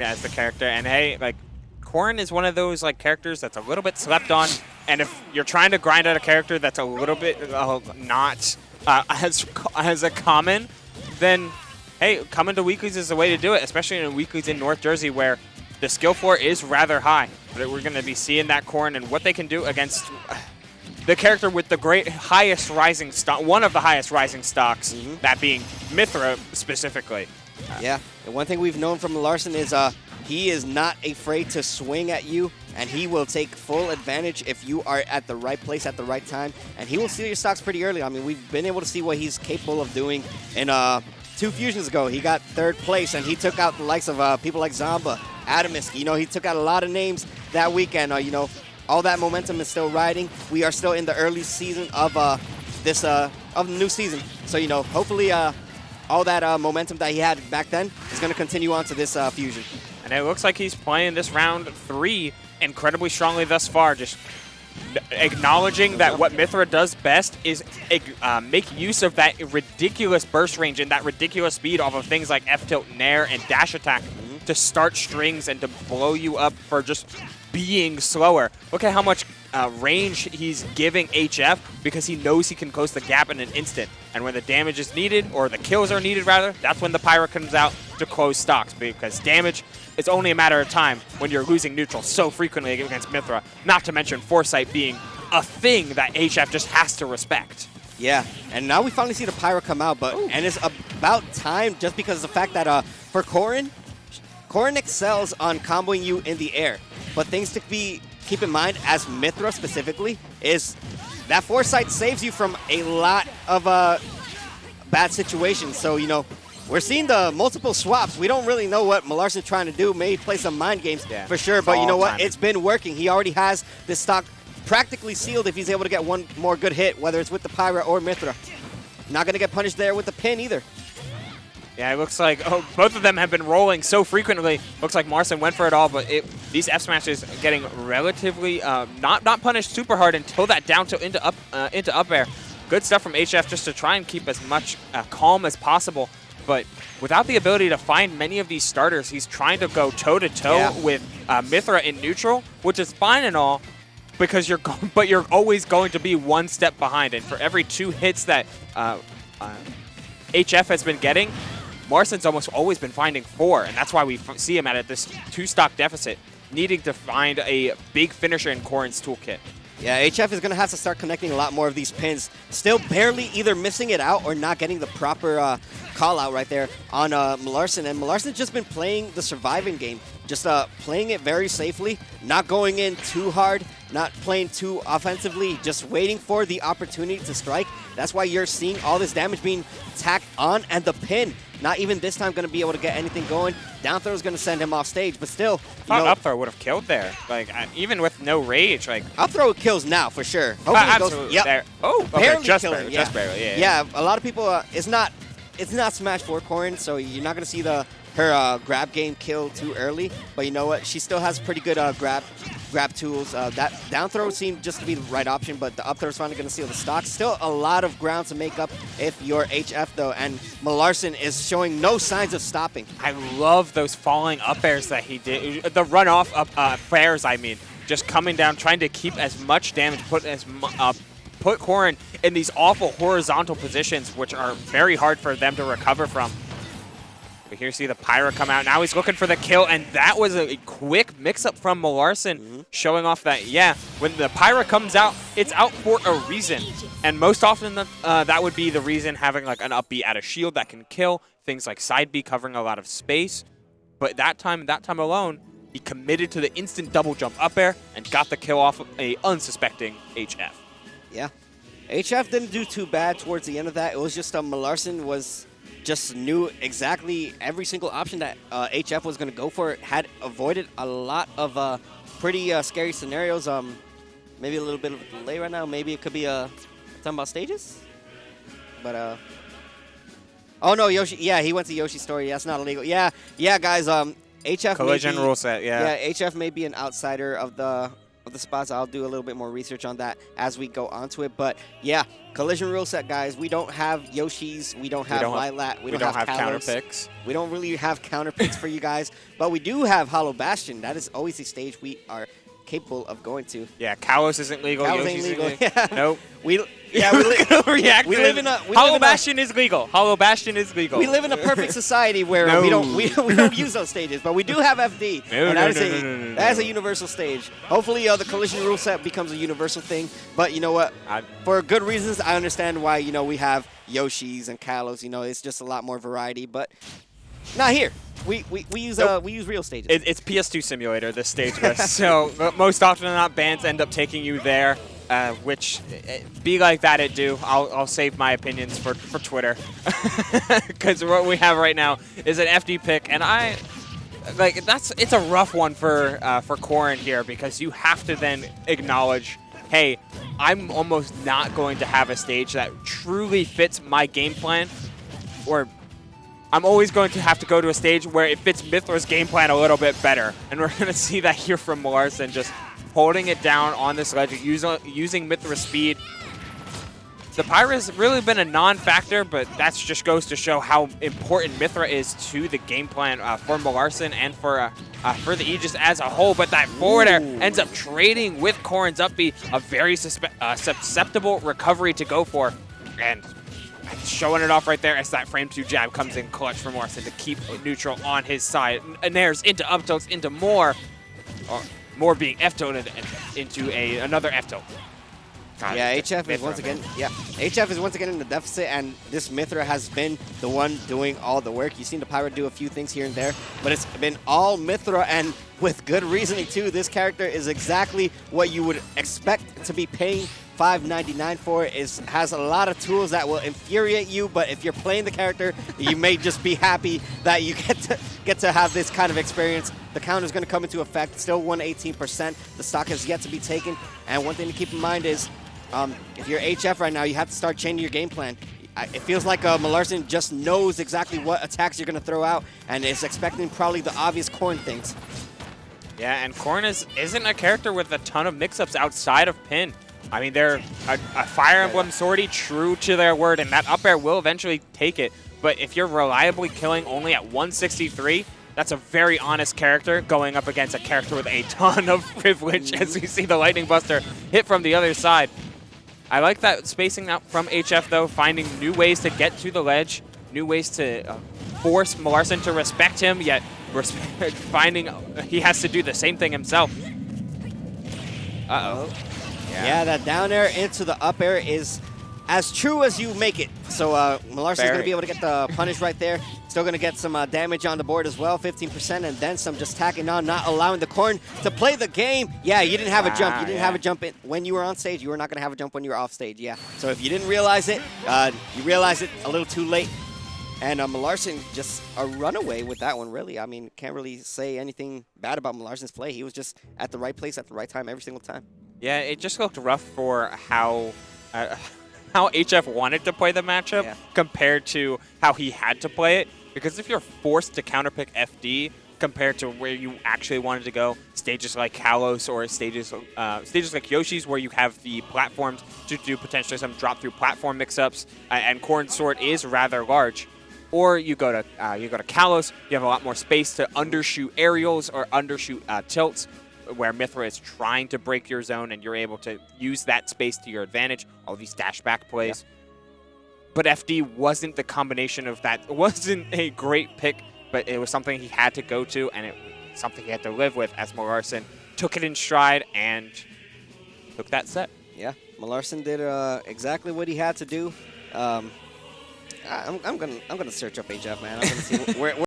as the character. And hey, like, Corrin is one of those like characters that's a little bit slept on. And if you're trying to grind out a character that's a little bit not as a common, then hey, coming to weeklies is the way to do it, especially in weeklies in North Jersey where the skill floor is rather high. But we're going to be seeing that Corrin and what they can do against the character with the highest rising stock, one of the highest rising stocks, that being Mythra specifically. Yeah, and one thing we've known from Mlarcin is he is not afraid to swing at you, and he will take full advantage if you are at the right place at the right time, and he will steal your stocks pretty early. I mean, we've been able to see what he's capable of doing in 2 fusions ago. He got 3rd place, and he took out the likes of people like Zomba, Atomisk. You know, he took out a lot of names that weekend. You know, all that momentum is still riding. We are still in the early season of of the new season. So, you know, hopefully all that momentum that he had back then is going to continue on to this fusion. And it looks like he's playing this round 3 incredibly strongly thus far, just acknowledging that what Mythra does best is make use of that ridiculous burst range and that ridiculous speed off of things like F-tilt, Nair, and dash attack to start strings and to blow you up for just being slower. Look at how much range he's giving HF because he knows he can close the gap in an instant. And when the damage is needed, or the kills are needed rather, that's when the Pyra comes out to close stocks, because damage is only a matter of time when you're losing neutral so frequently against Mythra, not to mention Foresight being a thing that HF just has to respect. Yeah, and now we finally see the Pyra come out, and it's about time just because of the fact that for Corrin excels on comboing you in the air. But things to keep in mind, as Mythra specifically, is that Foresight saves you from a lot of bad situations. So, you know, we're seeing the multiple swaps. We don't really know what Mlarcin's trying to do. Maybe play some mind games for sure, but you know what? It's been working. He already has this stock practically sealed if he's able to get one more good hit, whether it's with the Pyra or Mythra. Not going to get punished there with the pin either. Yeah, it looks like both of them have been rolling so frequently. Looks like Mlarcin went for it all, but these F smashes getting relatively not punished super hard until that down tilt into up air. Good stuff from HF just to try and keep as much calm as possible. But without the ability to find many of these starters, he's trying to go toe-to-toe with Mythra in neutral, which is fine and all, because you're always going to be one step behind. And for every 2 hits that HF has been getting, Mlarcin's almost always been finding 4, and that's why we see him at this 2-stock deficit, needing to find a big finisher in Corrin's toolkit. Yeah, HF is going to have to start connecting a lot more of these pins. Still barely either missing it out or not getting the proper call-out right there on Mlarcin. And Mlarcin's just been playing the surviving game, just playing it very safely, not going in too hard, not playing too offensively, just waiting for the opportunity to strike. That's why you're seeing all this damage being tacked on, and the pin not even this time going to be able to get anything going. Down throw is going to send him off stage, but still. I thought up throw would have killed there. Like, even with no rage. Like, up throw kills now for sure. Absolutely. Yep. There. Oh, okay. Barely Just killing, barely. Just barely. Yeah. Yeah, a lot of people, it's not Smash 4 Corrin, so you're not going to see her grab game kill too early. But you know what? She still has pretty good grab tools. That down throw seemed just to be the right option, but the up throw is finally going to seal the stock. Still a lot of ground to make up if you're HF, though, and Mlarcin is showing no signs of stopping. I love those falling up airs that he did. The runoff up fairs, I mean. Just coming down, trying to keep as much damage, put Corrin in these awful horizontal positions, which are very hard for them to recover from. But here you see the Pyra come out. Now he's looking for the kill, and that was a quick mix-up from Mlarcin, showing off that, yeah, when the Pyra comes out, it's out for a reason. And most often, that would be the reason, having like an up B at a shield that can kill, things like side B covering a lot of space. But that time alone, he committed to the instant double jump up air and got the kill off a unsuspecting HF. Yeah. HF didn't do too bad towards the end of that. It was just Mlarcin just knew exactly every single option that HF was going to go for. Had avoided a lot of pretty scary scenarios. Maybe a little bit of a delay right now. Maybe it could be talking about stages. But oh no, Yoshi. Yeah, he went to Yoshi's story. That's not illegal. Yeah, guys. HF collision rule set. Yeah. Yeah, HF may be an outsider of the of the spots. I'll do a little bit more research on that as we go onto it. But yeah, collision rule set, guys. We don't have Yoshi's. We don't have Lilat. We don't have counter Kalos. picks. We don't really have counter picks for you guys. But we do have Hollow Bastion. That is always a stage we are capable of going to. Yeah, Kalos isn't legal. Kalos Yoshi's ain't legal. Yeah. Nope. We live in a Hollow Bastion is legal. Hollow Bastion is legal. We live in a perfect society where we don't use those stages, but we do have FD, and that is a universal stage. Hopefully, the collision rule set becomes a universal thing. But you know what? For good reasons, I understand why we have Yoshi's and Kalos. It's just a lot more variety, but not here. We use real stages. It's PS2 simulator, this stage list. So most often than not, bands end up taking you there. Which be like that it do. I'll save my opinions for Twitter, because what we have right now is an FD pick, and it's a rough one for Corrin here, because you have to then acknowledge, hey, I'm almost not going to have a stage that truly fits my game plan, or I'm always going to have to go to a stage where it fits Mythra's game plan a little bit better, and we're going to see that here from Mlarcin, just holding it down on this ledge, using Mythra's speed. The Pyra has really been a non-factor, but that just goes to show how important Mythra is to the game plan for Mlarcin and for the Aegis as a whole. But that forward air ends up trading with Corrin's up B, a very susceptible recovery to go for. And showing it off right there as that frame 2 jab comes in clutch for Mlarcin to keep neutral on his side. And there's into up tilts, into more being F-tilted into another F-tilt. Yeah, HF is once again in the deficit, and this Mythra has been the one doing all the work. You've seen the Pyra do a few things here and there, but it's been all Mythra, and with good reasoning too. This character is exactly what you would expect to be paying $5.99 for. Has a lot of tools that will infuriate you, but if you're playing the character, you may just be happy that you get to have this kind of experience. The counter is going to come into effect. Still 118%. The stock has yet to be taken, and one thing to keep in mind is, if you're HF right now, you have to start changing your game plan. It feels like Mlarcin just knows exactly what attacks you're going to throw out, and is expecting probably the obvious Corrin things. Yeah, and Corrin isn't a character with a ton of mix-ups outside of pin. I mean, they're a Fire Emblem sortie, true to their word, and that up air will eventually take it. But if you're reliably killing only at 163, that's a very honest character going up against a character with a ton of privilege, as we see the Lightning Buster hit from the other side. I like that spacing out from HF, though, finding new ways to get to the ledge, new ways to force Mlarcin to respect him, yet finding he has to do the same thing himself. Uh-oh. Yeah, that down air into the up air is as true as you make it. So Mlarcin's going to be able to get the punish right there. Still going to get some damage on the board as well, 15%, and then some, just tacking on, not allowing the Corrin to play the game. Yeah, you didn't have a jump. You didn't have a jump when you were on stage. You were not going to have a jump when you were off stage, yeah. So if you didn't realize it, you realized it a little too late. And Mlarcin just a runaway with that one, really. I mean, can't really say anything bad about Mlarcin's play. He was just at the right place at the right time every single time. Yeah, it just looked rough for how HF wanted to play the matchup compared to how he had to play it. Because if you're forced to counterpick FD compared to where you actually wanted to go, stages like Kalos or stages like Yoshi's, where you have the platforms to do potentially some drop-through platform mix-ups, and Corrin's sword is rather large. Or you go to Kalos, you have a lot more space to undershoot aerials or undershoot tilts, where Mythra is trying to break your zone, and you're able to use that space to your advantage. All these dash back plays. Yeah. But FD wasn't the combination of that. It wasn't a great pick, but it was something he had to go to, and it was something he had to live with as Mlarcin took it in stride and took that set. Yeah, Mlarcin did exactly what he had to do. I'm gonna search up HF, man. I'm gonna see where